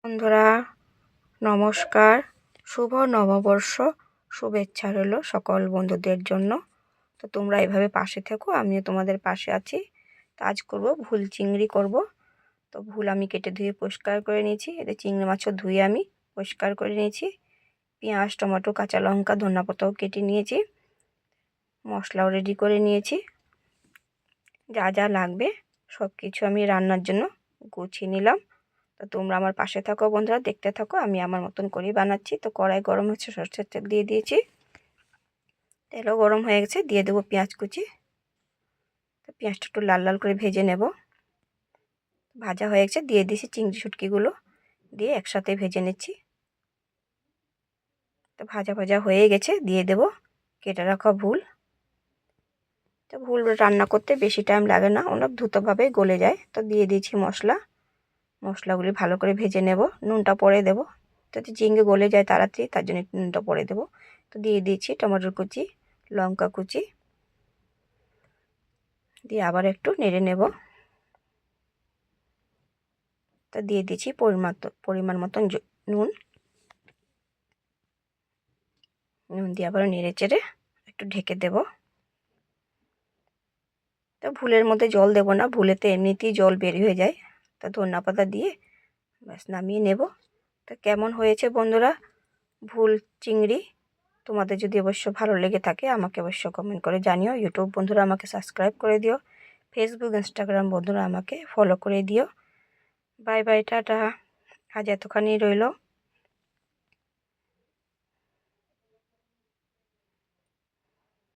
বন্ধুরা নমস্কার, শুভ নববর্ষ, শুভেচ্ছা রইল সকল বন্ধুদের জন্য। তো তোমরা এভাবে পাশে থেকো, আমিও তোমাদের পাশে আছি। তো আজ করব ভুল চিংড়ি করব। তো ভুল আমি কেটে ধুয়ে পরিষ্কার করে নিয়েছি। এতে চিংড়ি মাছও ধুয়ে আমি পরিষ্কার করে নিয়েছি। পেঁয়াজ, টমেটো, কাঁচা লঙ্কা, ধনিয়া পাতাও কেটে নিয়েছি। মশলাও রেডি করে নিয়েছি। যা যা লাগবে সব কিছু আমি রান্নার জন্য গুছিয়ে নিলাম। তো তোমরা আমার পাশে থাকো বন্ধুরা, দেখতে থাকো, আমি আমার মতন করেই বানাচ্ছি। তো কড়াই গরম হচ্ছে, সরষের তেল দিয়ে দিয়েছি। তেলও গরম হয়ে গেছে, দিয়ে দেবো পেঁয়াজ কুচি। তো পেঁয়াজটা একটু লাল লাল করে ভেজে নেব। ভাজা হয়ে গেছে, দিয়ে দিয়েছি চিংড়ি শুটকিগুলো, দিয়ে একসাথে ভেজে নিচ্ছি। তো ভাজা ভাজা হয়ে গেছে, দিয়ে দেব কেটে রাখা ভুল। তো ভুল রান্না করতে বেশি টাইম লাগে না, অনেক দ্রুতভাবে গলে যায়। তো দিয়ে দিয়েছি মশলাগুলি ভালো করে ভেজে নেব। নুনটা পরে দেব, যাতে ঝিঙে গলে যায় তাড়াতাড়ি, তার জন্য নুনটা পরে দেব। তো দিয়ে দিয়েছি টমেটোর কুচি, লঙ্কা কুচি, দিয়ে আবার একটু নেড়ে নেব। তো দিয়ে দিয়েছি পরিমাণ মতন নুন দিয়ে আবার নেড়ে চেড়ে একটু ঢেকে দেব। তো ভুলের মধ্যে জল দেব না, ভুলেতে এমনিতেই জল বের হয়ে যায়। তা ধনিয়া পাতা দিয়ে ব্যাস নামিয়ে নেব। তো কেমন হয়েছে বন্ধুরা ভুল চিংড়ি? তোমাদের যদি অবশ্য ভালো লেগে থাকে আমাকে অবশ্য কমেন্ট করে জানিও। ইউটিউব বন্ধুরা আমাকে সাবস্ক্রাইব করে দিও, ফেসবুক ইনস্টাগ্রাম বন্ধুরা আমাকে ফলো করে দিও। Bye bye, tata. আজ এতখানি রইল।